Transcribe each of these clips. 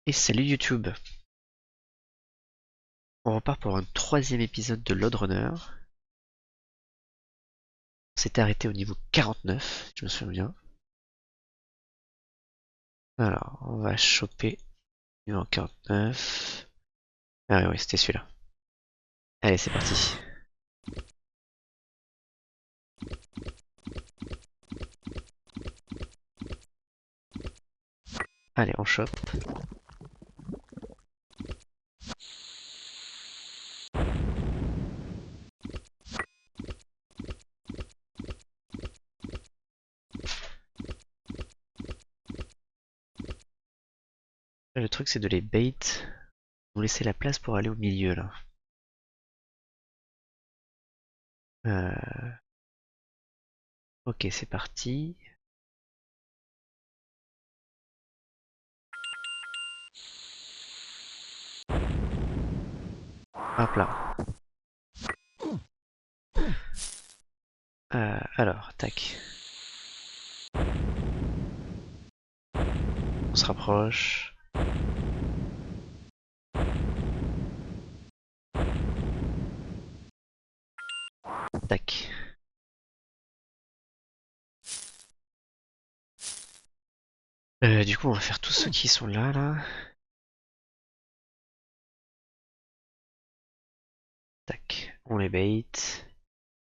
Et salut YouTube. On repart pour un troisième épisode de Load Runner. On s'était arrêté au niveau 49, si je me souviens bien. Alors, on va choper niveau 49. Ah oui, c'était celui-là. Allez, c'est parti. Allez, on chope. Le truc, c'est de les bait. Nous laisser la place pour aller au milieu, là. Euh, Ok, c'est parti. Hop là. Alors, tac. On se rapproche. Tac. Du coup, on va faire tous ceux qui sont là, là. Tac. On les bait.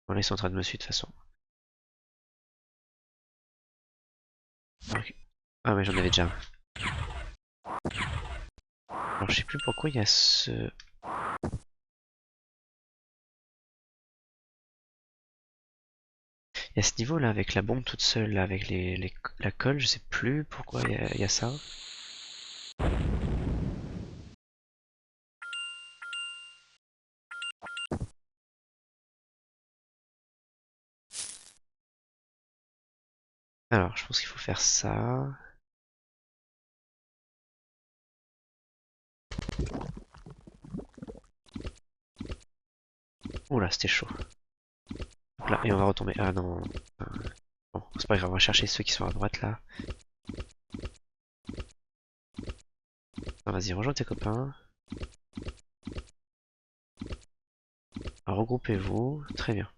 Bon, là, ils sont en train de me suivre de toute façon. Ok. Ah, mais j'en avais déjà un. Alors, je sais plus pourquoi il y a ce... Il y a ce niveau là avec la bombe toute seule, là, avec la colle, je sais plus pourquoi il y a ça. Alors, je pense qu'il faut faire ça. Oula, c'était chaud. Hop là, et on va retomber. Ah non. Bon, c'est pas grave, on va chercher ceux qui sont à droite là. Ah, vas-y, rejoins tes copains. Alors, regroupez-vous. Très bien.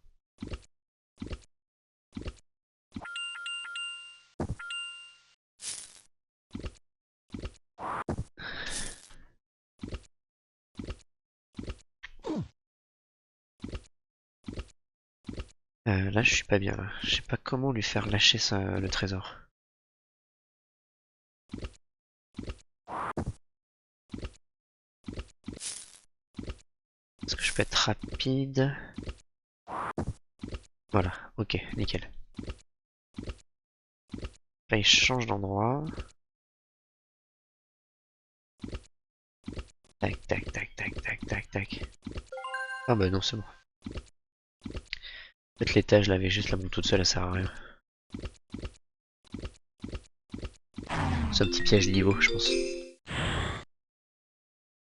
Là, je suis pas bien là. Je sais pas comment lui faire lâcher le trésor. Est-ce que je peux être rapide? Voilà, ok, nickel. Là, il change d'endroit. Tac, tac, tac, tac, tac, tac, tac. Ah bah non, c'est bon. Peut-être l'étage, l'avait juste la bombe toute seule, elle sert à rien. C'est un petit piège niveau, je pense.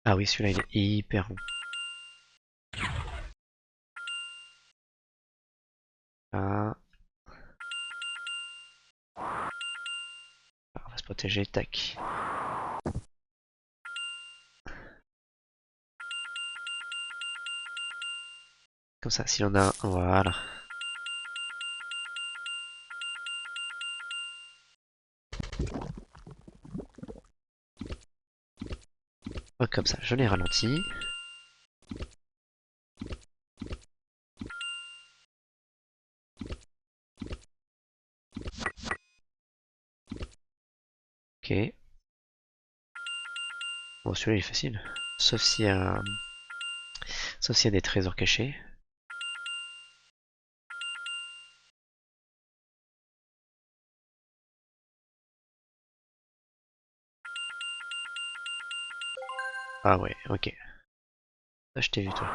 Ah oui, celui-là, il est hyper bon. Ah, on va se protéger, tac. Comme ça, s'il en a un, voilà. Oh, comme ça, je l'ai ralenti. Ok. Bon, celui-là, il est facile. Sauf s'il y a... Sauf s'il y a des trésors cachés. Ah ouais, ok. Ça, je t'ai vu, toi.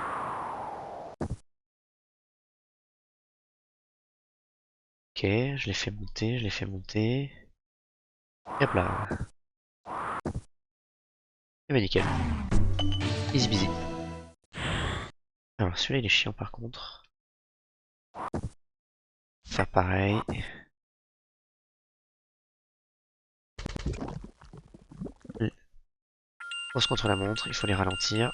Ok, je l'ai fait monter, je l'ai fait monter. Et hop là. Et bah nickel. Easy busy. Alors, celui-là, il est chiant, par contre. Faire pareil. Pose contre la montre, il faut les ralentir.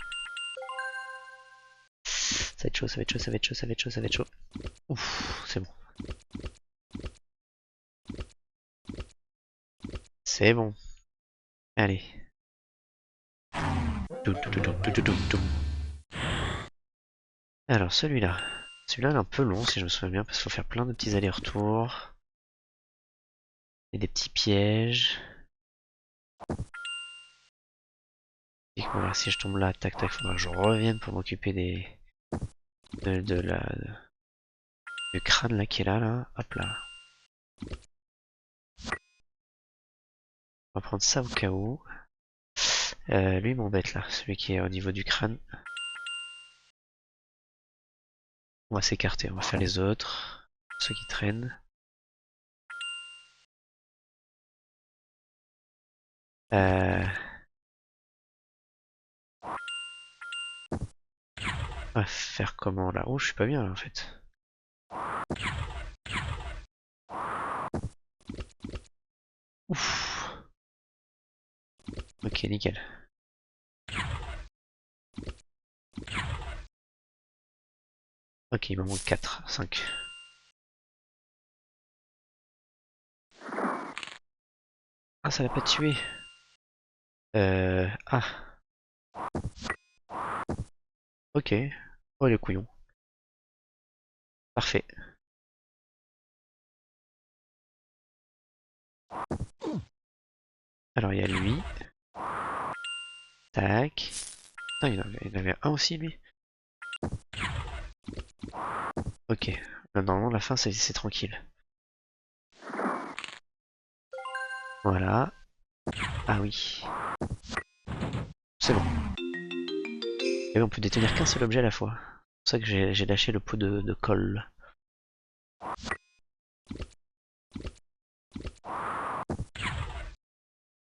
Ça va être chaud, ça va être chaud, ça va être chaud, ça va être chaud, ça va être chaud. Ouf, c'est bon. C'est bon. Allez. Alors celui-là. Celui-là il est un peu long si je me souviens bien parce qu'il faut faire plein de petits allers-retours. Et des petits pièges. Et voilà, si je tombe là, tac tac, faudra que je revienne pour m'occuper du crâne là qui est là. Hop là. On va prendre ça au cas où. Lui m'embête là, celui qui est au niveau du crâne. On va s'écarter, on va faire les autres. Ceux qui traînent. On va faire comment là? Oh, je suis pas bien là en fait. Ouf. Ok, nickel. Ok, il me manque 4, 5. Ah, ça l'a pas tué. Ah, ok. Oh, les couillons. Parfait. Alors, il y a lui. Tac. Putain, il en avait un aussi, lui. Ok. Là, normalement, la fin, c'est tranquille. Voilà. Ah oui. C'est bon. Et oui, on peut détenir qu'un seul objet à la fois. C'est pour ça que j'ai lâché le pot de colle.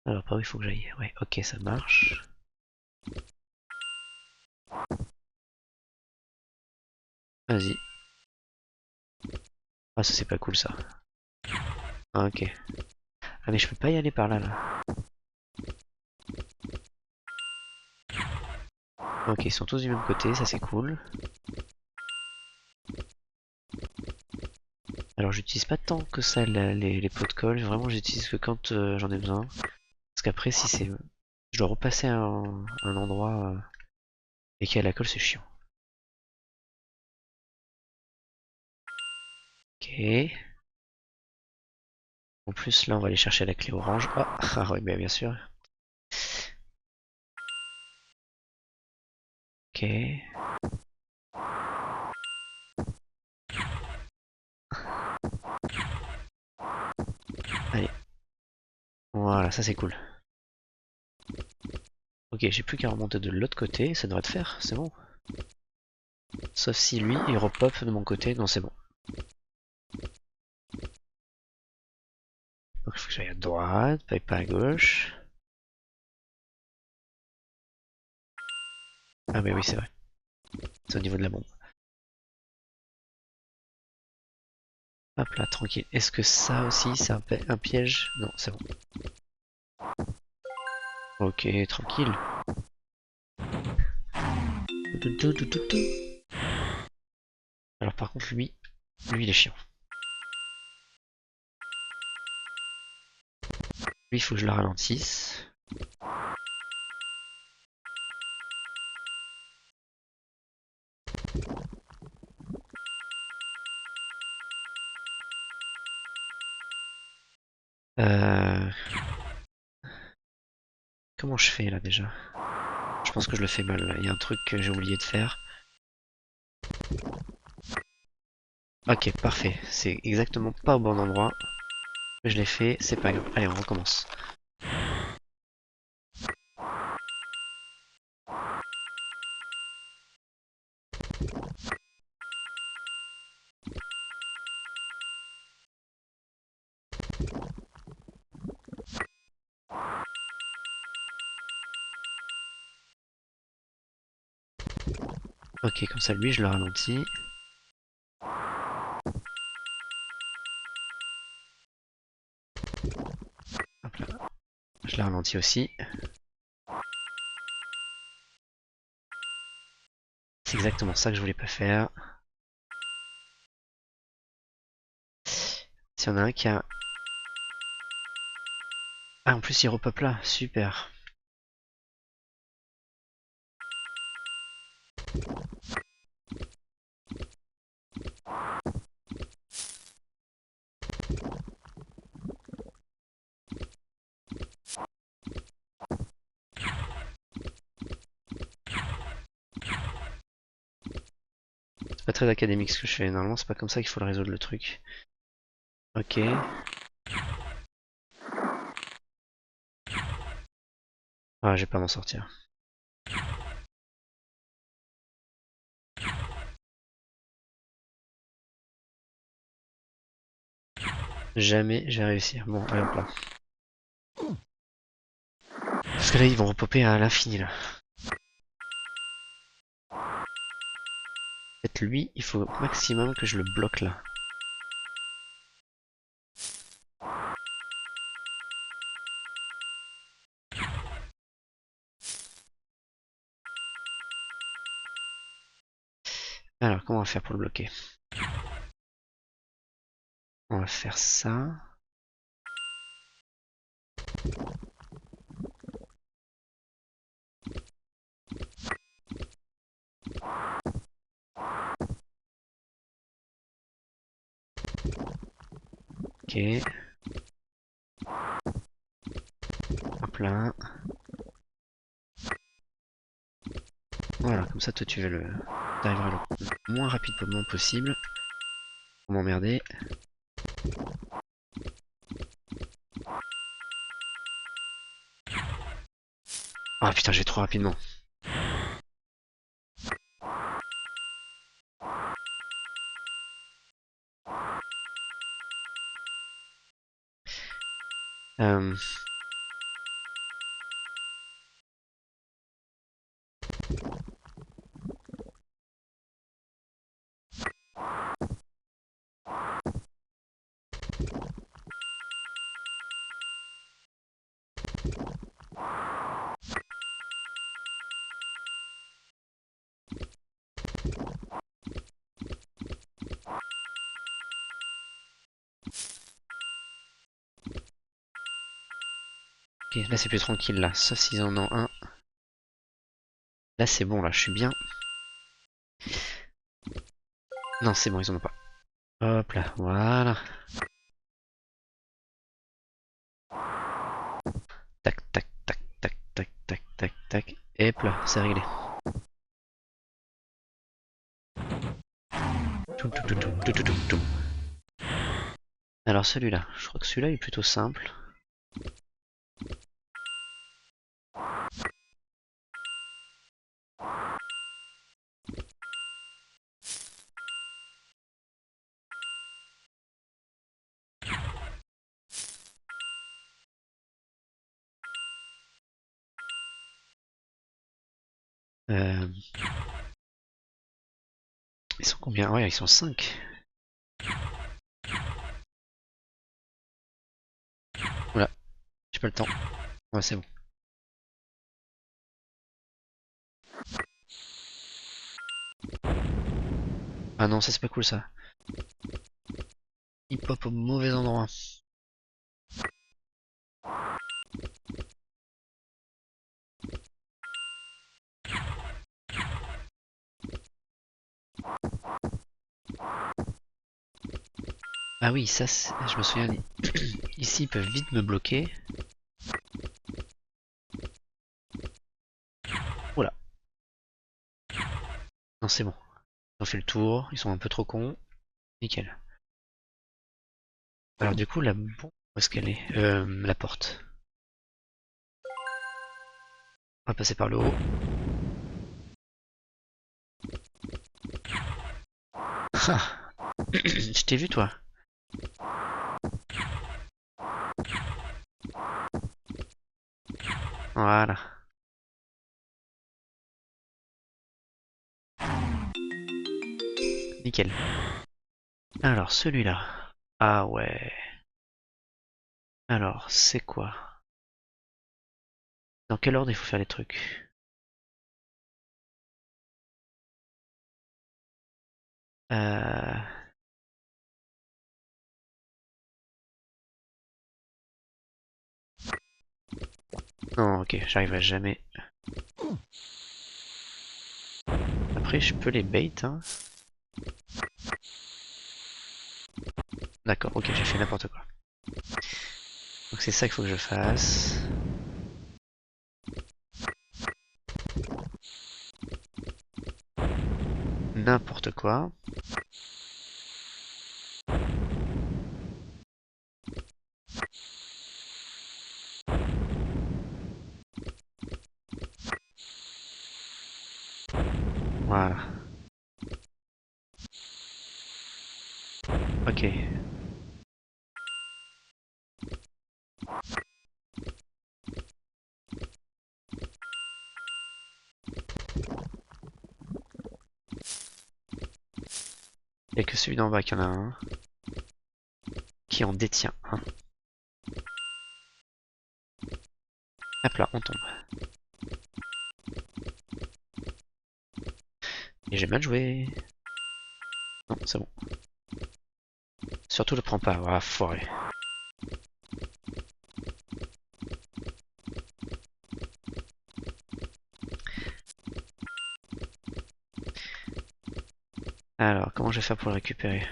Alors, par où il faut que j'aille? Ouais, ok, ça marche. Vas-y. Ah, ça, c'est pas cool, ça. Ah, ok. Ah, mais je peux pas y aller par là, là. Ok, ils sont tous du même côté, ça c'est cool. Alors j'utilise pas tant que ça les pots de colle, vraiment j'utilise que quand j'en ai besoin. Parce qu'après si c'est... Je dois repasser à un endroit et qu'il y a la colle, c'est chiant. Ok. En plus là on va aller chercher la clé orange. Ah, ah ouais, bien sûr. Ok. Allez. Voilà, ça c'est cool. Ok, j'ai plus qu'à remonter de l'autre côté, ça devrait te faire, c'est bon. Sauf si lui il repop de mon côté, non c'est bon. Donc il faut que j'aille à droite, pas à gauche. Ah mais oui c'est vrai, c'est au niveau de la bombe. Hop là, tranquille. Est-ce que ça aussi, c'est un piège? Non, c'est bon. Ok, tranquille. Alors par contre, lui il est chiant. Lui, il faut que je le ralentisse. Euh... Comment je fais là déjà? Je pense que je le fais mal. Il y a un truc que j'ai oublié de faire. Ok, parfait. C'est exactement pas au bon endroit. Je l'ai fait, c'est pas grave. Allez, on recommence. Ok, comme ça, lui, je le ralentis. Hop là. Je le ralentis aussi. C'est exactement ça que je voulais pas faire. Si on a un qui a... Ah, en plus il repop là, super. C'est pas très académique ce que je fais, normalement c'est pas comme ça qu'il faut le résoudre le truc. Ok. Ah, je vais pas m'en sortir. Jamais je vais réussir. Bon, allez hop là. Parce que là ils vont repopper à l'infini là. En fait lui, il faut au maximum que je le bloque là. Alors comment on va faire pour le bloquer? On va faire ça. Ok. Hop là. Voilà, comme ça toi tu vas le... T'arriveras le moins rapidement possible. Pour m'emmerder. Ah putain, j'ai trop rapidement. Euh... Ok, là c'est plus tranquille là, sauf s'ils en ont un. Là c'est bon, là je suis bien. Non c'est bon, ils en ont pas. Hop là, voilà. Tac tac tac tac tac tac tac tac. Et hop là, c'est réglé. Toum, toum, toum, toum, toum, toum, toum. Alors celui-là, je crois que celui-là est plutôt simple. Euh... Ils sont combien? Ouais, ils sont 5. Voilà, j'ai pas le temps. Ouais, c'est bon. Ah non, ça c'est pas cool ça. Il pop au mauvais endroit. Ah oui, ça, je me souviens. Ici, ils peuvent vite me bloquer. Oula. Non, c'est bon. Ils ont fait le tour. Ils sont un peu trop cons. Nickel. Alors du coup, la bombe, où est-ce qu'elle est, la porte. On va passer par le haut. Ah. Je t'ai vu, toi. Voilà. Nickel. Alors, celui-là. Ah ouais. Alors, c'est quoi? Dans quel ordre il faut faire les trucs? Euh... Non, ok, j'arriverai jamais. Après, je peux les bait, hein. D'accord, ok, j'ai fait n'importe quoi. Donc c'est ça qu'il faut que je fasse. N'importe quoi. Voilà. Ok. Il n'y a que celui d'en bas qu'il y en a un qui en détient un. Hop là, on tombe. Et j'ai mal joué. Non, c'est bon. Surtout le prends pas, voilà, foiré. Alors, comment je vais faire pour le récupérer?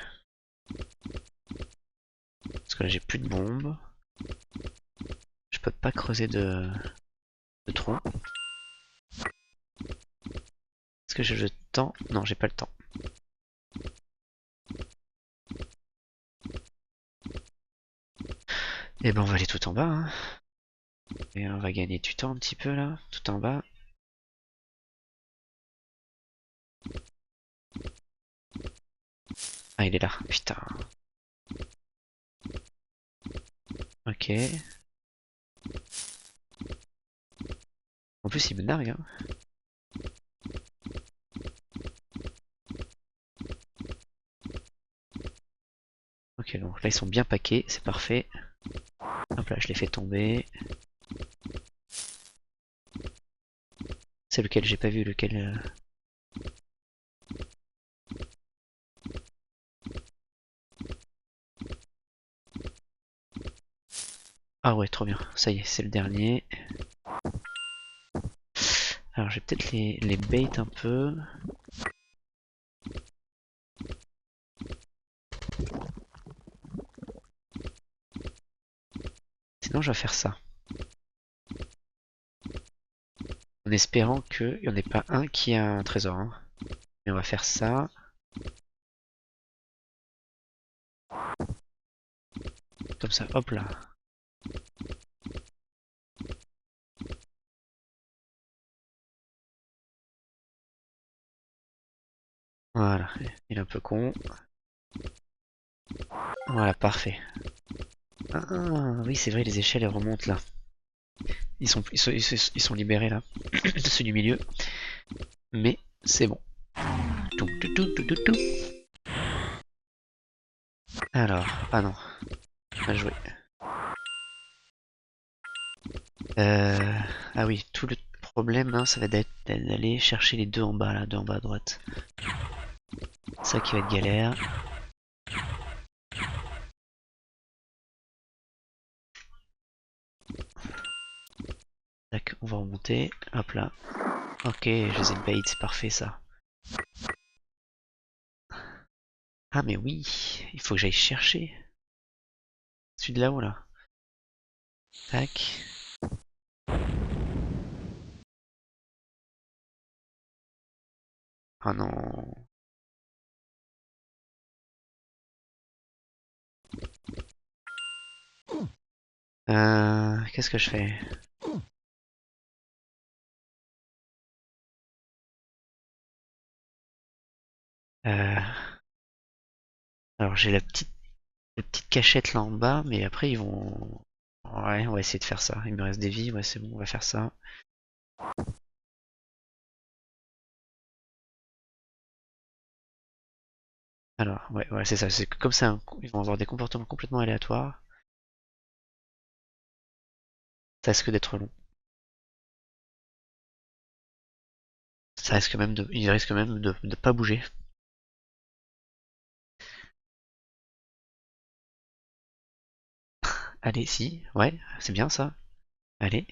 Parce que là j'ai plus de bombes. Je peux pas creuser de trou. Est-ce que j'ai le temps? Non, j'ai pas le temps. Et ben on va aller tout en bas, hein. Et on va gagner du temps un petit peu là, tout en bas. Ah, il est là, putain. Ok. En plus, il me nargue, hein. Ok, donc là, ils sont bien paqués, c'est parfait. Hop là, je les fais tomber. C'est lequel j'ai pas vu, lequel... Ah ouais, trop bien. Ça y est, c'est le dernier. Alors, je vais peut-être les bait un peu. Sinon, je vais faire ça. En espérant qu'il n'y en ait pas un qui a un trésor, hein. Mais on va faire ça. Comme ça, hop là. Voilà, il est un peu con. Voilà, parfait. Ah oui, c'est vrai, les échelles elles remontent là. Ils sont libérés là, de ceux du milieu. Mais c'est bon. Tout, tout, tout, tout, tout, tout. Alors, ah non, mal joué. Ah oui, tout le problème, hein, ça va être d'aller chercher les deux en bas là, deux en bas à droite. Ça qui va être galère. Tac, on va remonter. Hop là. Ok, je les ai bait, c'est parfait ça. Ah mais oui, il faut que j'aille chercher. Celui de là-haut là. Tac. Ah non. Qu'est-ce que je fais? Euh, alors j'ai la petite cachette là en bas, mais après ils vont... Ouais, on va essayer de faire ça. Il me reste des vies, ouais c'est bon, on va faire ça. Alors, ouais, ouais, c'est ça, c'est comme ça, hein, ils vont avoir des comportements complètement aléatoires. Ça risque d'être long. Ça risque même de... Il risque même de pas bouger. Allez, si, ouais, c'est bien ça. Allez.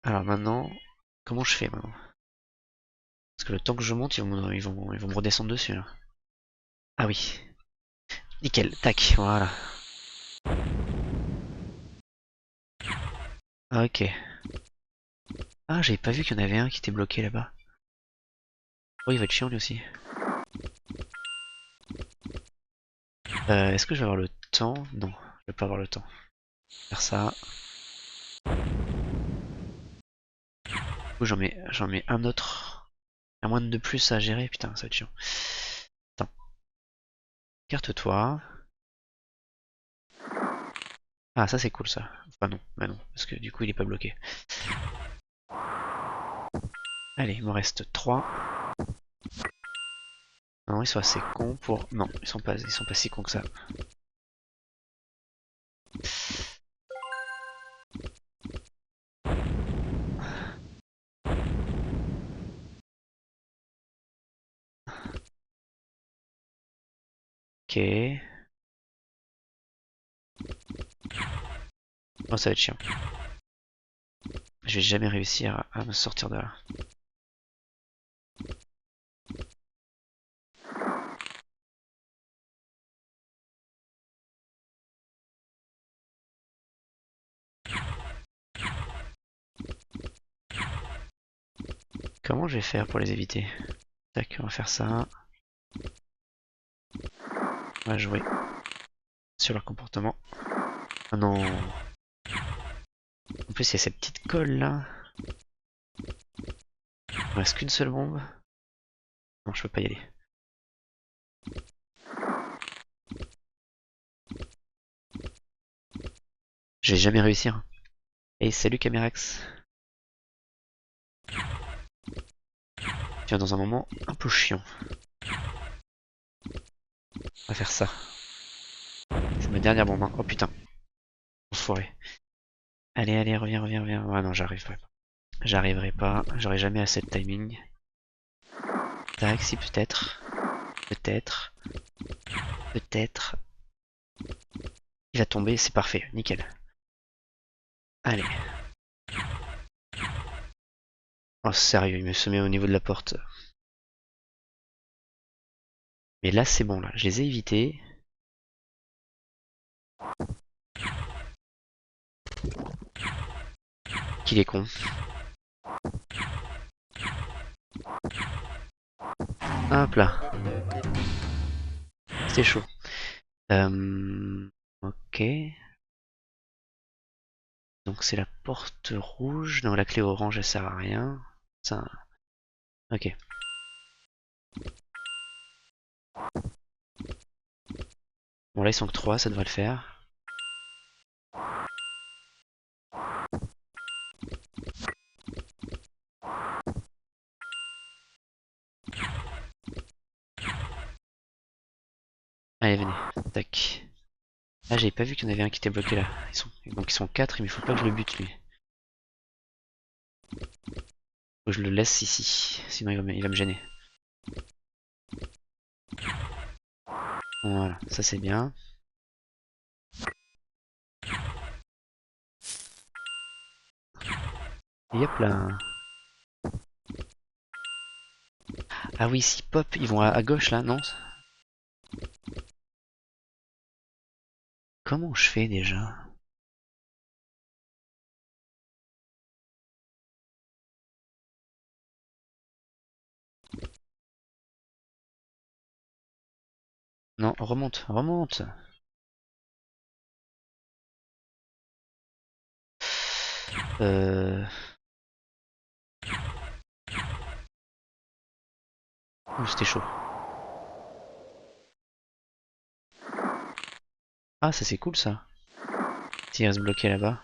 Alors maintenant, comment je fais maintenant? Parce que le temps que je monte, ils vont me redescendre dessus là. Ah oui. Nickel, tac, voilà. Ok. Ah, j'avais pas vu qu'il y en avait un qui était bloqué là-bas. Oh, il va être chiant lui aussi. Est-ce que je vais avoir le temps? Non, je vais pas avoir le temps. Faire ça. Du coup, j'en mets un autre. Un moine de plus à gérer, putain, ça va être chiant. Attends, carte-toi. Ah, ça c'est cool ça. Enfin non, bah non, parce que du coup il est pas bloqué. Allez, il me reste 3. Non, ils sont assez cons pour... Non, ils sont pas si cons que ça. Ok. Oh, ça va être chiant. Je vais jamais réussir à me sortir de là. Comment je vais faire pour les éviter? Tac, on va faire ça. On va jouer sur leur comportement. Oh non. En plus, il y a cette petite colle là. Il me reste qu'une seule bombe. Non, je peux pas y aller. Je vais jamais réussir. Et salut Camerax. Tu viens dans un moment un peu chiant. On va faire ça. C'est ma dernière bombe. Hein. Oh putain. Enfoiré. Allez, allez, reviens, reviens, reviens. Ah non, j'arriverai pas. J'arriverai pas. J'aurai jamais assez de timing. Tac, si peut-être. Peut-être. Peut-être. Il va tomber, c'est parfait. Nickel. Allez. Oh sérieux, il me se met au niveau de la porte. Mais là c'est bon là. Je les ai évités. Qu'il est con. Hop là. C'était chaud. Ok. Donc c'est la porte rouge. Non, la clé orange elle sert à rien. Ça. Ok. Bon là ils sont que 3, ça devrait le faire. Allez venez. Tac. Ah j'avais pas vu qu'il y en avait un qui était bloqué là. Donc ils sont 4, mais il faut pas que je le bute lui. Faut que je le laisse ici. Sinon il va me gêner. Voilà, ça c'est bien. Et hop là. Ah oui, si pop, ils vont à gauche là, non? Comment je fais déjà? Non, remonte, remonte. Euh... Ouh, c'était chaud. Ah, ça c'est cool ça. S'il reste bloqué là-bas.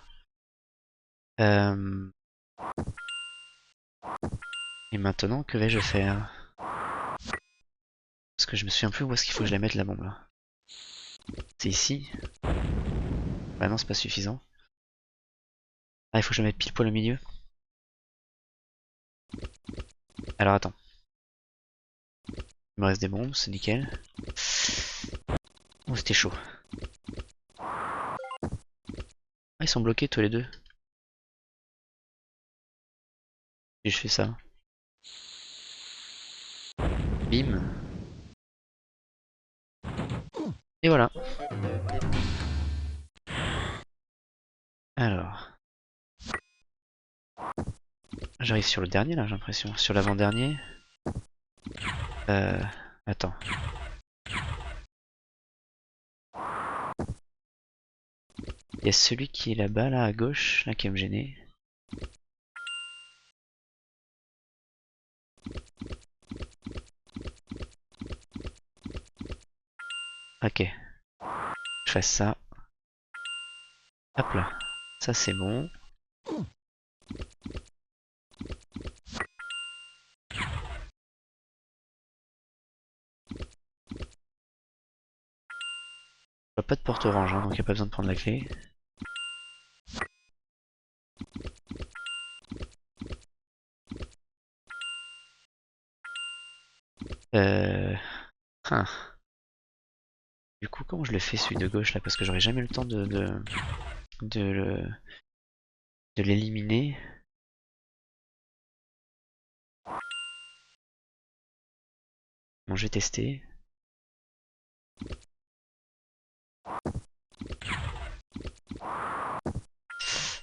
Euh... Et maintenant, que vais-je faire? Parce que je me souviens plus où est-ce qu'il faut que je la mette la bombe là. C'est ici? Bah non, c'est pas suffisant. Ah, il faut que je la mette pile poil au milieu. Alors attends. Il me reste des bombes, c'est nickel. Oh, c'était chaud. Ah, ils sont bloqués tous les deux. Et je fais ça. Bim. Et voilà. Alors. J'arrive sur le dernier là, j'ai l'impression. Sur l'avant-dernier. Euh. Attends. Il y a celui qui est là-bas, là, à gauche, là, qui va me gêner. Ok. Je fasse ça. Hop là. Ça, c'est bon. Je vois pas de porte orange, hein, donc il n'y a pas besoin de prendre la clé. Euh... hein. Du coup, comment je le fais celui de gauche là? Parce que j'aurais jamais le temps de l'éliminer. Bon, je vais tester.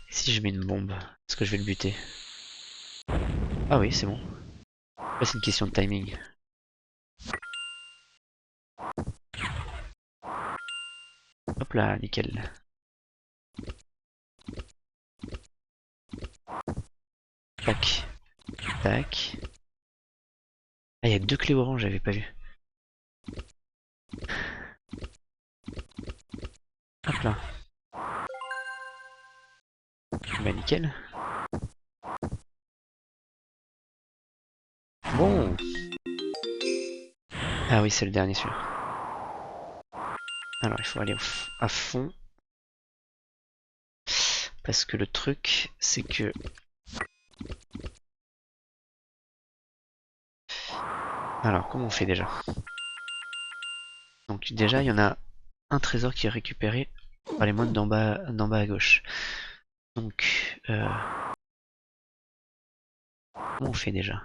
Et si je mets une bombe, est-ce que je vais le buter? Ah oui, c'est bon. Là, c'est une question de timing. Hop là, nickel. Tac, tac. Ah, il y a deux clés oranges, j'avais pas vu. Hop là. Bah nickel. Bon. Ah oui, c'est le dernier celui-là. Alors il faut aller à fond. Parce que le truc, c'est que... Alors, comment on fait déjà? Donc déjà, il y en a un trésor qui est récupéré par les moines d'en bas à gauche. Donc, comment on fait déjà?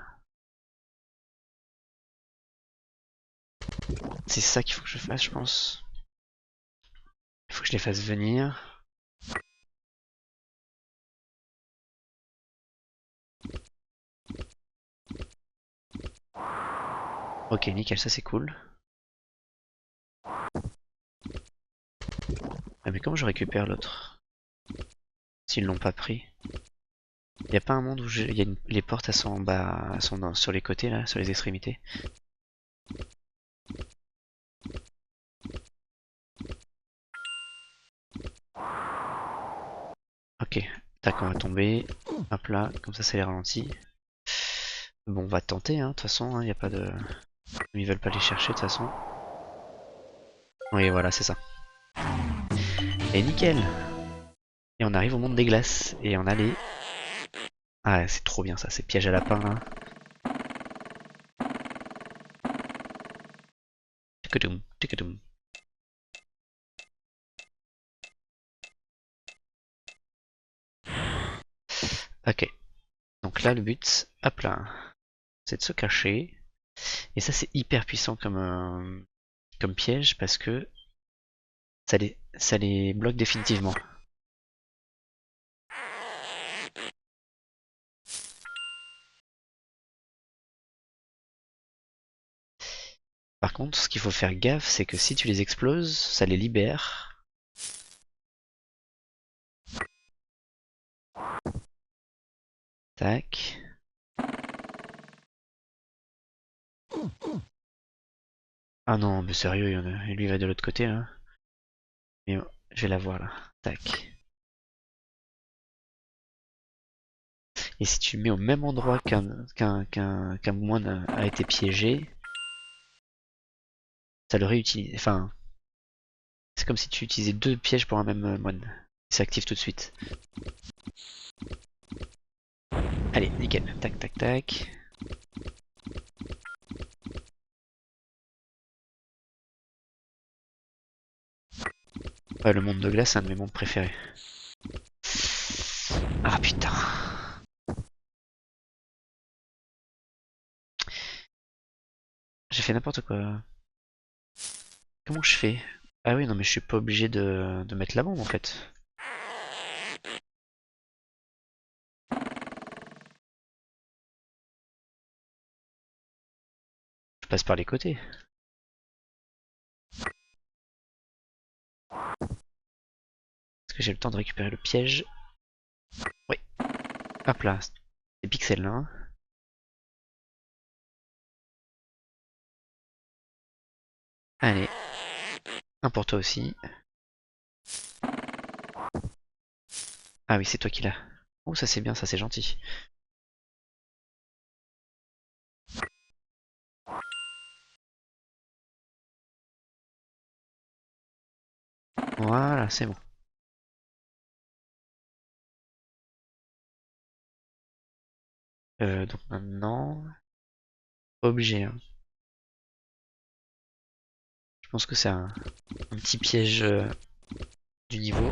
C'est ça qu'il faut que je fasse, je pense. Il faut que je les fasse venir. Ok, nickel, ça c'est cool. Ah, mais comment je récupère l'autre? S'ils l'ont pas pris. Il y a pas un monde où les portes elles sont en bas, elles sont sur les côtés là, sur les extrémités. Ok, tac, on va tomber. Hop là, comme ça les ralentit. Bon, on va tenter, hein, de toute façon, il n'y a pas de... Ils veulent pas les chercher, de toute façon. Oui, voilà, c'est ça. Et nickel. Et on arrive au monde des glaces. Et on a les... Ah, c'est trop bien ça, ces pièges à lapin, là. Tic-a-doum, tic-a-doum. Ok, donc là, le but, hop là, c'est de se cacher. Et ça, c'est hyper puissant comme piège, parce que ça les bloque définitivement. Par contre, ce qu'il faut faire gaffe, c'est que si tu les exploses, ça les libère. Tac. Ah non, mais sérieux, lui il va de l'autre côté là. Mais je vais la voir là. Tac. Et si tu le mets au même endroit qu'un moine a été piégé, ça le réutilise. Enfin, c'est comme si tu utilisais deux pièges pour un même moine. Il s'active tout de suite. Allez, nickel. Tac, tac, tac. Ouais, le monde de glace, c'est un de mes mondes préférés. Ah putain. J'ai fait n'importe quoi. Comment je fais? Ah oui, non mais je suis pas obligé de mettre la bombe en fait. Je passe par les côtés. Est-ce que j'ai le temps de récupérer le piège? Oui. Hop là. Des pixels là. Hein. Allez. Un pour toi aussi. Ah oui, c'est toi qui l'as. Oh, ça c'est bien, ça c'est gentil. Voilà, c'est bon. Donc maintenant, pas obligé. Hein. Je pense que c'est un petit piège du niveau.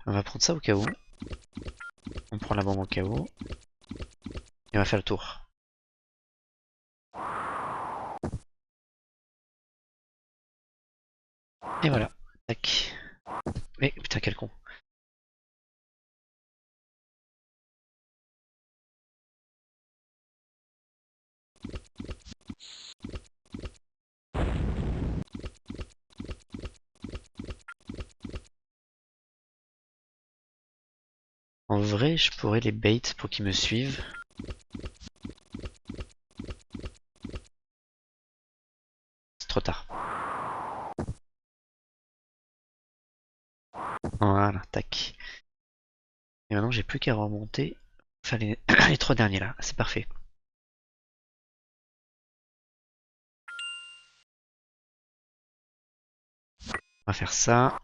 On va prendre ça au cas où. On prend la bombe au cas où. Et on va faire le tour. Et voilà. Tac. Mais putain, quel con. En vrai, je pourrais les bait pour qu'ils me suivent. C'est trop tard. Voilà, tac. Et maintenant, j'ai plus qu'à remonter. Enfin, les 3 derniers là. C'est parfait. On va faire ça.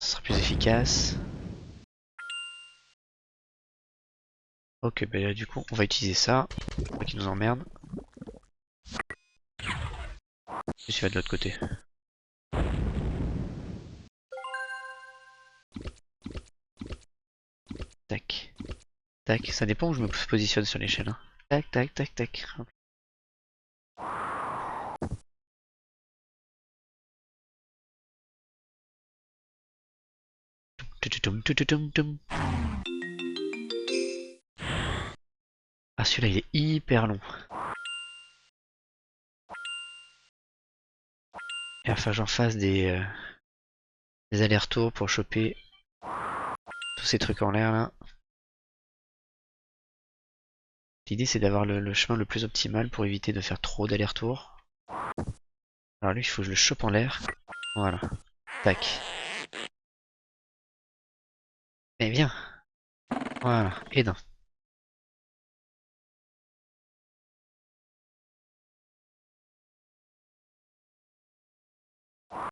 Ce sera plus efficace. Ok, bah là, du coup, on va utiliser ça. Pour qu'il nous emmerde. Je suis de l'autre côté. Tac. Tac. Ça dépend où je me positionne sur l'échelle. Hein. Tac, tac, tac, tac. Ah, celui-là, il est hyper long. Et enfin, j'en fasse des allers-retours pour choper tous ces trucs en l'air là. L'idée, c'est d'avoir le chemin le plus optimal pour éviter de faire trop d'allers-retours. Alors lui, il faut que je le chope en l'air. Voilà. Tac. Mais bien. Voilà. Et non.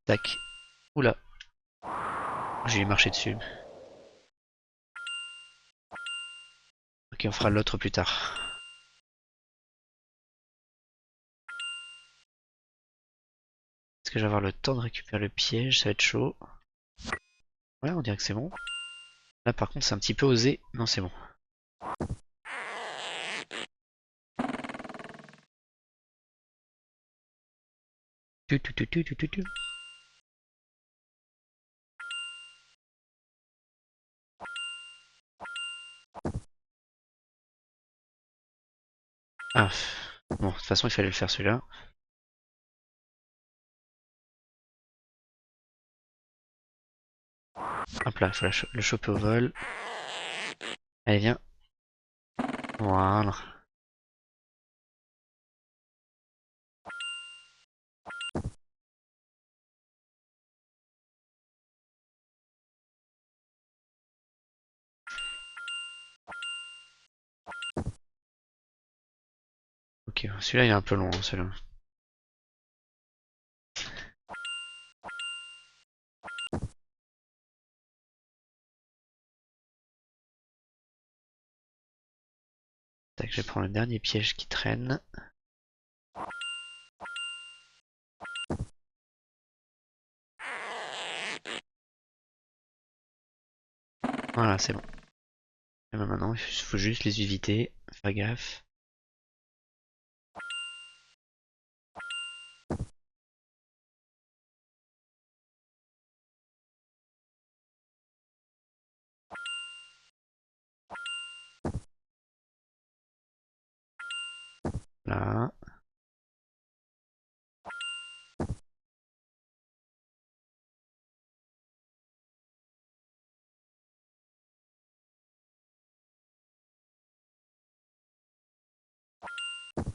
Tac. Oula. J'ai marché dessus. Ok, on fera l'autre plus tard. Est-ce que je vais avoir le temps de récupérer le piège? Ça va être chaud. Ouais, on dirait que c'est bon. Là, par contre, c'est un petit peu osé. Non, c'est bon. Tu, tu, tu, tu, tu, tu, tu. Ah. Bon, de toute façon, il fallait le faire celui-là. Hop là, il faut le choper au vol. Allez, viens. Voilà. Ok, celui-là, il est un peu long, hein, celui-là. Tac, je vais prendre le dernier piège qui traîne. Voilà, c'est bon. Et ben maintenant, il faut juste les éviter. Faire gaffe. Là.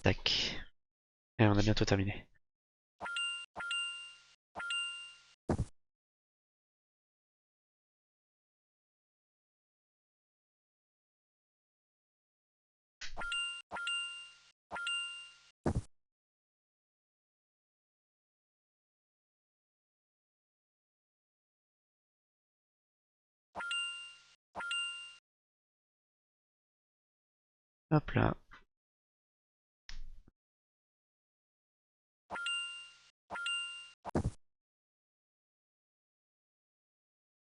Tac. Et on a bientôt terminé. Hop là.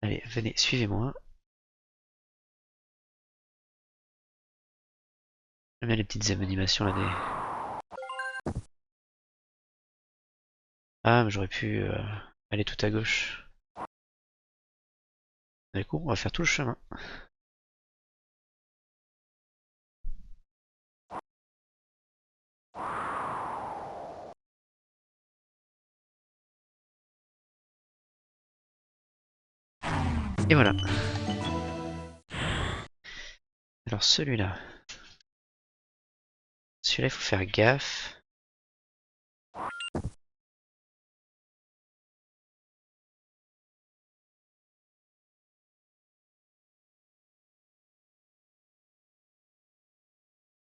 Allez, venez, suivez-moi. J'aime bien les petites animations là des... Ah, mais j'aurais pu aller tout à gauche. Du coup, on va faire tout le chemin. Et voilà. Alors celui-là. Celui-là, il faut faire gaffe.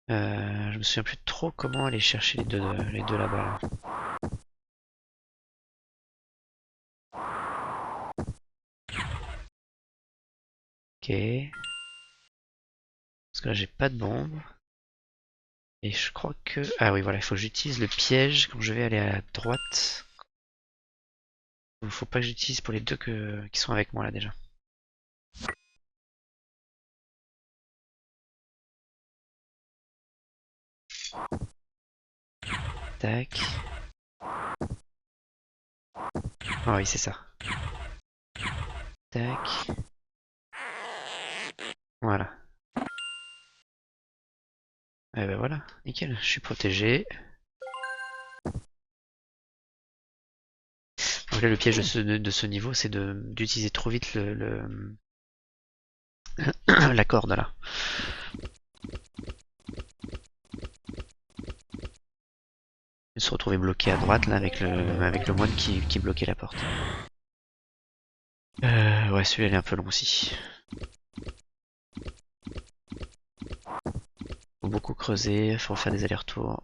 Je me souviens plus trop comment aller chercher les deux là-bas. Là. Ok. Parce que là, j'ai pas de bombe. Et je crois que... Ah oui, voilà, il faut que j'utilise le piège quand je vais aller à droite. Il faut pas que j'utilise pour les deux qui sont avec moi là déjà. Tac. Ah oui, c'est ça. Tac. Voilà. Et ben voilà, nickel, je suis protégé. Donc là, le piège de ce niveau, c'est d'utiliser trop vite la corde là. Et se retrouver bloqué à droite là avec le moine qui bloquait la porte. Ouais, celui-là il est un peu long aussi. Faut beaucoup creuser, faut faire des allers-retours.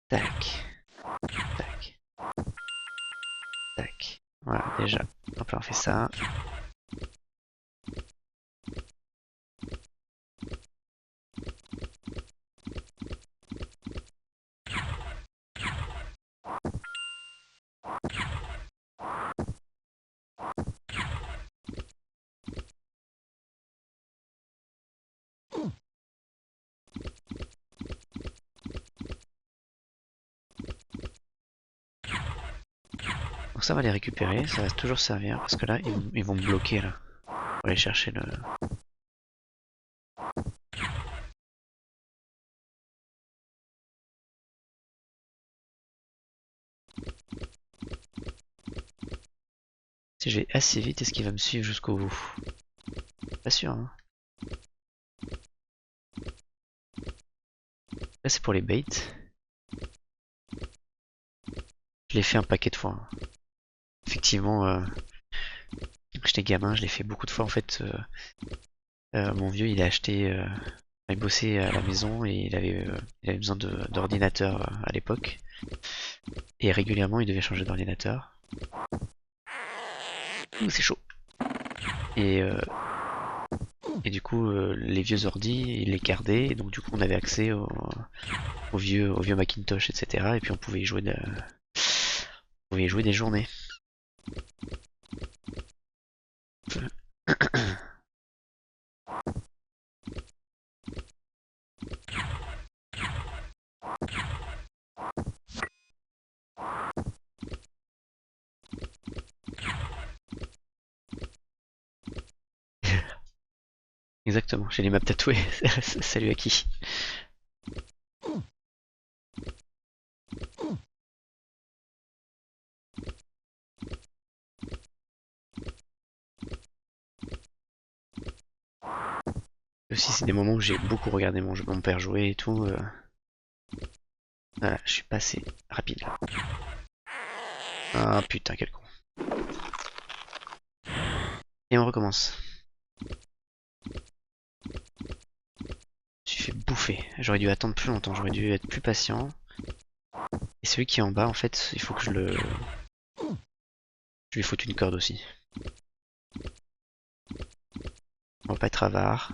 Tac, tac, tac. Voilà, déjà. Hop là, on fait ça. Donc ça va les récupérer, ça va toujours servir parce que là, ils vont me bloquer là. Pour aller chercher le... Si je vais assez vite, est-ce qu'il va me suivre jusqu'au bout? Pas sûr, hein. Là, c'est pour les baits. Je l'ai fait un paquet de fois. Hein. Effectivement, quand j'étais gamin, je l'ai fait beaucoup de fois. En fait, mon vieux, il a acheté... il bossait à la maison et il avait besoin d'ordinateur à l'époque. Et régulièrement, il devait changer d'ordinateur. Ouh, c'est chaud. Et, euh, et du coup, les vieux ordi, ils les gardaient, et donc du coup on avait accès au vieux Macintosh, etc. Et puis on pouvait y jouer des journées. Exactement, j'ai les maps tatouées. Salut à qui? Aussi, c'est des moments où j'ai beaucoup regardé mon père jouer et tout. Voilà, je suis passé rapide là. Ah putain, quel con. Et on recommence. Je suis fait bouffer. J'aurais dû attendre plus longtemps, j'aurais dû être plus patient. Et celui qui est en bas, en fait, il faut que je lui foute une corde aussi. On va pas être avare.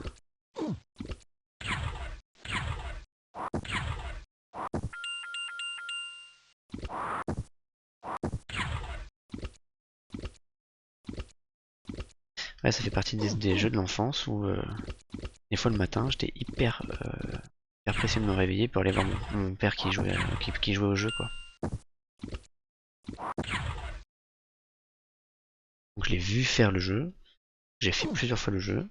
Ouais, ça fait partie des jeux de l'enfance où des fois le matin, j'étais hyper pressé de me réveiller pour aller voir mon père qui jouait au jeu, quoi. Donc je l'ai vu faire le jeu. J'ai fait plusieurs fois le jeu.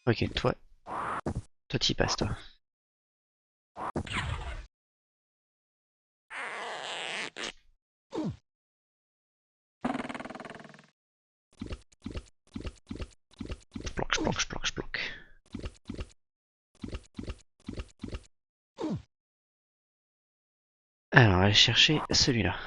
Ok, toi t'y passes, toi. Je planque. Alors, on va aller chercher celui-là.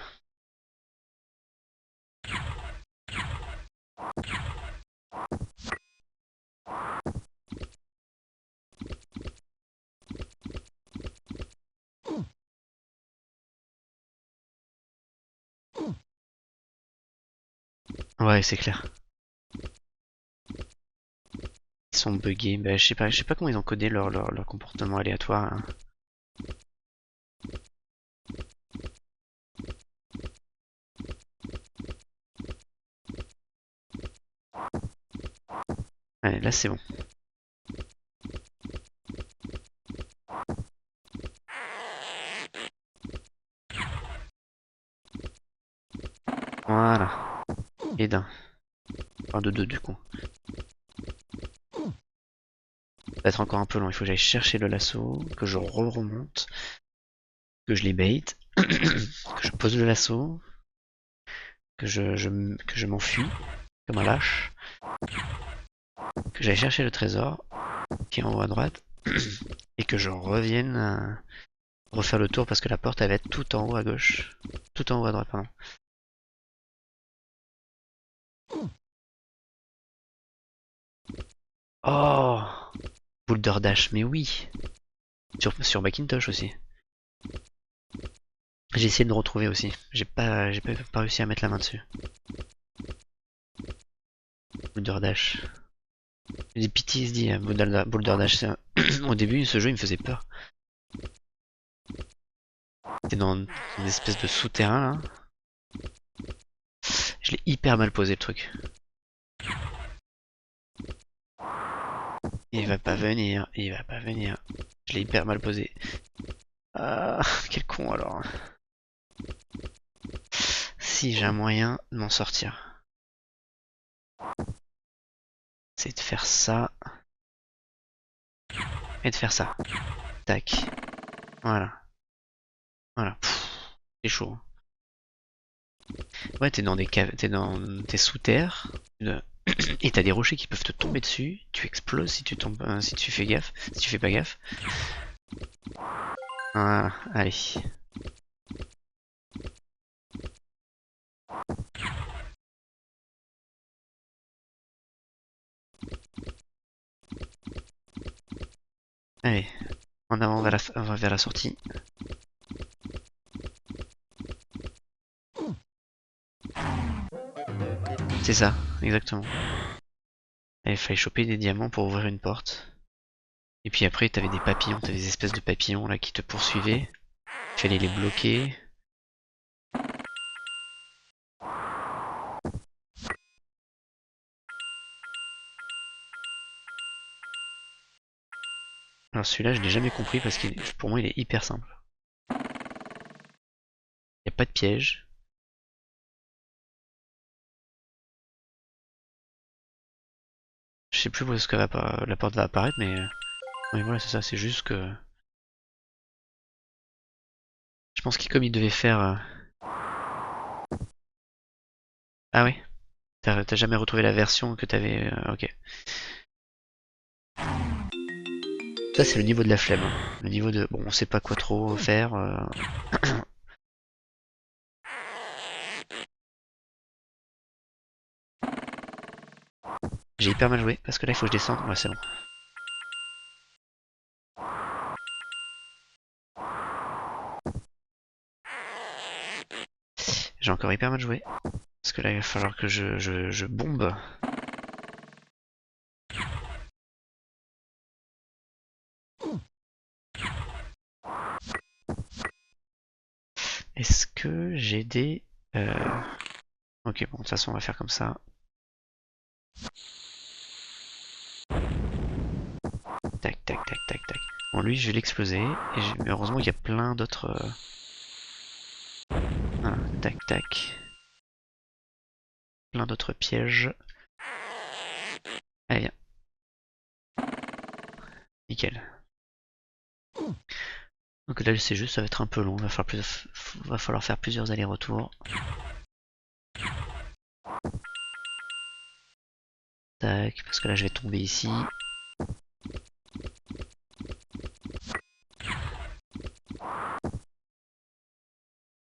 Ouais, c'est clair. Ils sont buggés. Bah, je sais pas comment ils ont codé leur comportement aléatoire, hein. Allez, là c'est bon. Voilà. Et d'un. Enfin, de deux du coup. Ça va être encore un peu long. Il faut que j'aille chercher le lasso, que je remonte, que je les bait, que je pose le lasso, que je m'enfuis comme un lâche, que j'aille chercher le trésor qui est en haut à droite, et que je revienne refaire le tour parce que la porte elle va être tout en haut à gauche. Tout en haut à droite, pardon. Oh, Boulder Dash, mais oui. Sur Macintosh aussi. J'ai essayé de le retrouver aussi. J'ai pas réussi à mettre la main dessus. Boulder Dash. J'ai des PTSD à Boulder Dash. Au début, ce jeu il me faisait peur. T'es dans une espèce de souterrain là. Je l'ai hyper mal posé le truc. Il va pas venir, il va pas venir. Je l'ai hyper mal posé. Ah, quel con alors. Si j'ai un moyen de m'en sortir, c'est de faire ça et de faire ça. Tac. Voilà. Voilà. C'est chaud, hein. Ouais, t'es dans des caves, t'es sous terre, et t'as des rochers qui peuvent te tomber dessus. Tu exploses si tu tombes, si tu fais gaffe, si tu fais pas gaffe. Voilà, allez. Allez, en avant vers la sortie. C'est ça, exactement. Il fallait choper des diamants pour ouvrir une porte. Et puis après, t'avais des papillons, t'avais des espèces de papillons là qui te poursuivaient. Il fallait les bloquer. Alors celui-là, je l'ai jamais compris parce que pour moi, il est hyper simple. Il n'y a pas de piège. Je sais plus où est-ce que la porte va apparaître, mais oui, voilà, c'est ça. C'est juste que je pense que comme il devait faire. Ah ouais. T'as jamais retrouvé la version que t'avais. Ok. Ça, c'est le niveau de la flemme, hein. Le niveau de. Bon, on sait pas quoi trop faire. J'ai hyper mal joué parce que là, il faut que je descende. Ouais, c'est bon. J'ai encore hyper mal joué. Parce que là, il va falloir que je bombe. Est-ce que j'ai des... Ok, bon, de toute façon, on va faire comme ça. Tac, tac, tac, tac, tac. Bon, lui, je vais l'exploser. Mais heureusement, il y a plein d'autres... Voilà, tac, tac. Plein d'autres pièges. Allez, viens. Nickel. Donc là, c'est juste, ça va être un peu long. Va falloir faire plusieurs allers-retours. Tac, parce que là, je vais tomber ici.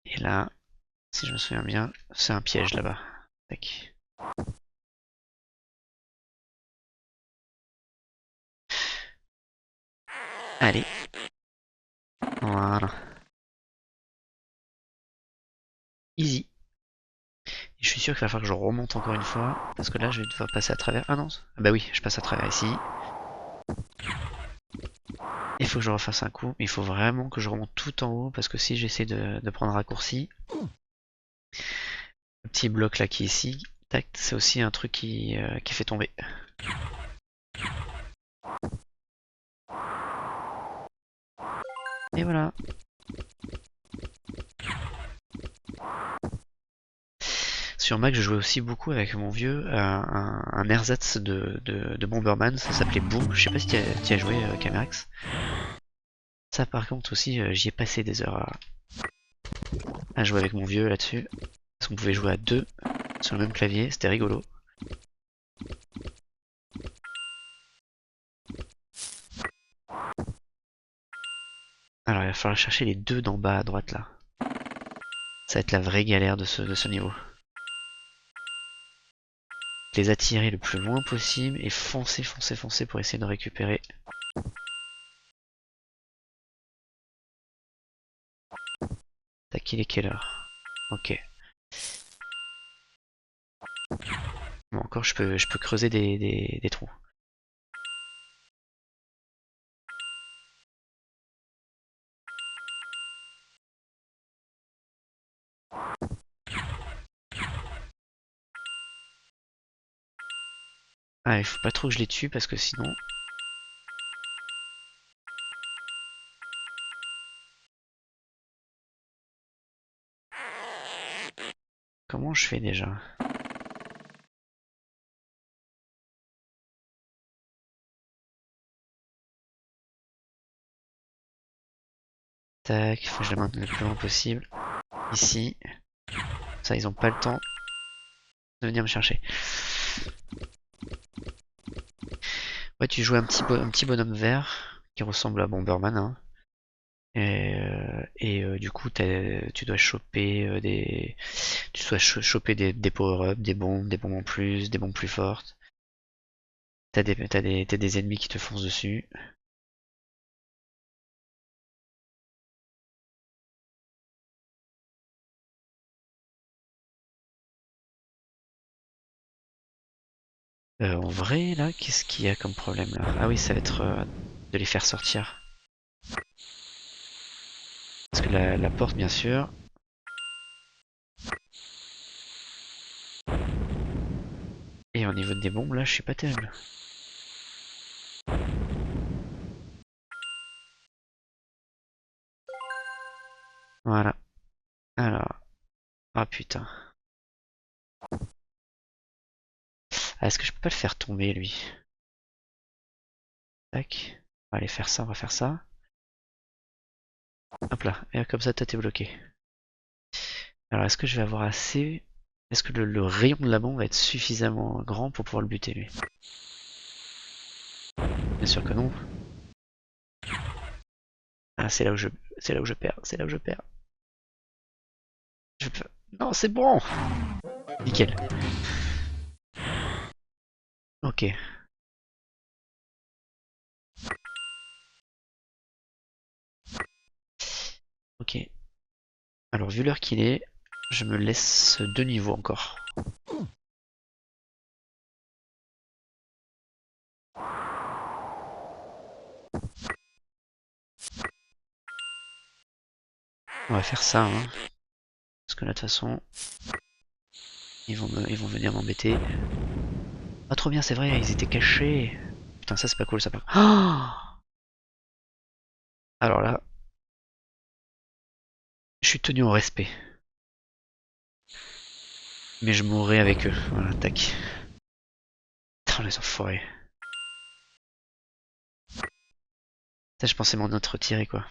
Et là, si je me souviens bien, c'est un piège là-bas. Tac. Allez. Voilà. Easy. Et je suis sûr qu'il va falloir que je remonte encore une fois. Parce que là, je vais devoir passer à travers. Ah non. Ah bah oui, je passe à travers ici. Il faut que je refasse un coup. Mais il faut vraiment que je remonte tout en haut. Parce que si j'essaie de prendre un raccourci, le petit bloc là qui est ici, tac, c'est aussi un truc qui fait tomber. Et voilà. Sur Mac, je jouais aussi beaucoup avec mon vieux un ersatz de Bomberman, ça s'appelait Boom. Je sais pas si tu as joué, Camerax. Ça, par contre, aussi, j'y ai passé des heures à jouer avec mon vieux là-dessus. Parce qu'on pouvait jouer à deux sur le même clavier, c'était rigolo. Alors, il va falloir chercher les deux d'en bas à droite là. Ça va être la vraie galère de ce niveau. Les attirer le plus loin possible et foncer, foncer, foncer pour essayer de récupérer. Tac, il est quelle heure? Ok. Bon, encore, je peux creuser des trous. Ah, il faut pas trop que je les tue parce que sinon... Comment je fais déjà? Tac, faut que je la maintienne le plus loin possible. Ici. Ça, ils ont pas le temps de venir me chercher. Ouais, tu joues un petit bonhomme vert qui ressemble à Bomberman, hein. Du coup, tu dois choper des power-ups, des bombes en plus, des bombes plus fortes. T'as des ennemis qui te foncent dessus. En vrai, là, qu'est-ce qu'il y a comme problème là? Ah oui, ça va être de les faire sortir. Parce que la porte, bien sûr. Et au niveau des bombes, là, je suis pas terrible. Voilà. Alors. Ah putain. Ah, est-ce que je peux pas le faire tomber, lui? Tac. On va aller faire ça, on va faire ça. Hop là. Et comme ça, toi, t'es bloqué. Alors, est-ce que je vais avoir assez... Est-ce que le rayon de la bombe va être suffisamment grand pour pouvoir le buter, lui? Bien sûr que non. Ah, c'est là où je... C'est là où je perds. C'est là où je perds. Je peux... Non, c'est bon! Nickel. Ok. Ok. Alors, vu l'heure qu'il est, je me laisse 2 niveaux encore. On va faire ça, hein. Parce que là, de toute façon, ils vont venir m'embêter. Ah, trop bien, c'est vrai, ils étaient cachés. Putain, ça, c'est pas cool, ça, par contre. Oh, alors là, je suis tenu au respect. Mais je mourrai avec eux. Voilà, tac. Putain, les enfoirés. Ça, je pensais m'en être retiré, quoi.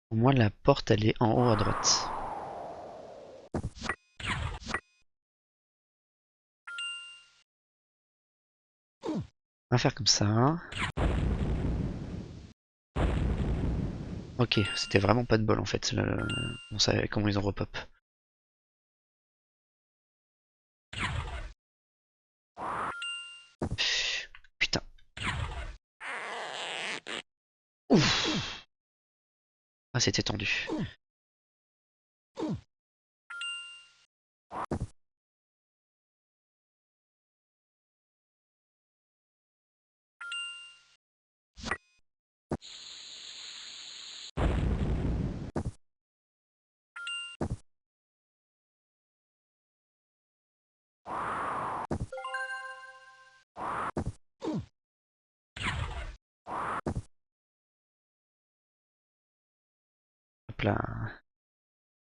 Au moins, la porte, elle est en haut à droite. On va faire comme ça, hein. Ok, c'était vraiment pas de bol, en fait. On savait comment ils ont repop. Putain. Ouf. Ah, c'était tendu. Hop là.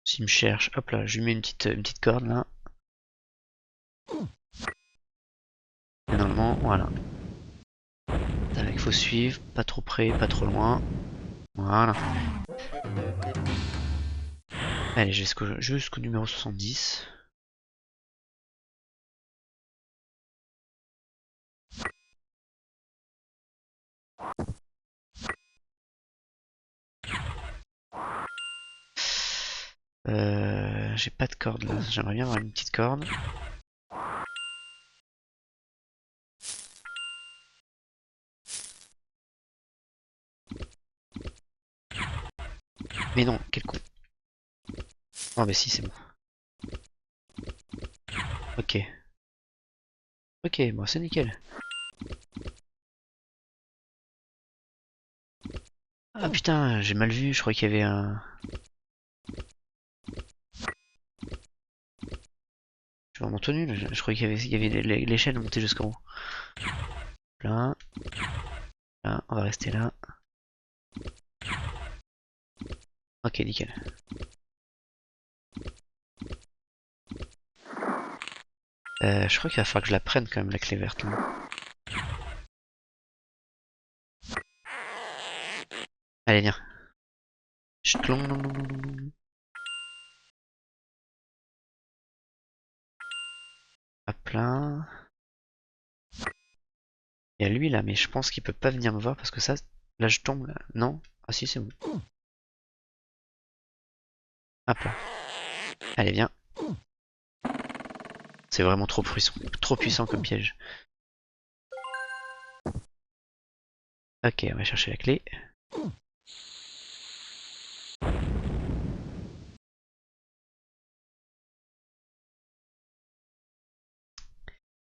S'il me cherche, hop là, je lui mets une petite corde, là. Et normalement, voilà. Il faut suivre, pas trop près, pas trop loin. Voilà. Allez, jusqu'au numéro 70. J'ai pas de corde là, j'aimerais bien avoir une petite corde. Mais non, quel con. Oh bah si, c'est bon. Ok. Ok, bon c'est nickel. Ah putain, j'ai mal vu, je crois qu'il y avait un... Je suis vraiment tout nul, je croyais qu'il y avait l'échelle montée jusqu'en haut. Là, là, on va rester là. Ok, nickel. Je crois qu'il va falloir que je la prenne quand même, la clé verte là. Allez, viens. Ch'tlong. Hop là. Il y a lui là, mais je pense qu'il peut pas venir me voir parce que ça... Là je tombe là. Non? Ah si, c'est bon. Hop là. Allez, viens. C'est vraiment trop puissant comme piège. Ok, on va chercher la clé.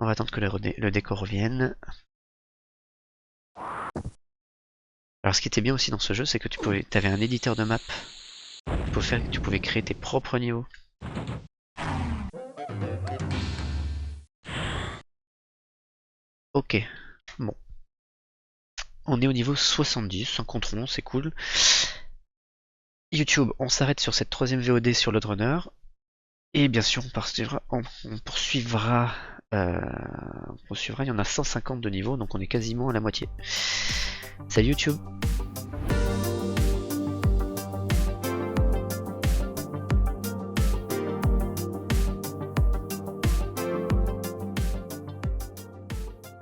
On va attendre que le décor revienne. Alors ce qui était bien aussi dans ce jeu, c'est que tu avais un éditeur de map. Tu pouvais créer tes propres niveaux. Ok, bon. On est au niveau 70, un contre 11, c'est cool. YouTube, on s'arrête sur cette troisième VOD sur Load Runner. Et bien sûr, on poursuivra, il y en a 150 de niveau, donc on est quasiment à la moitié. Salut YouTube!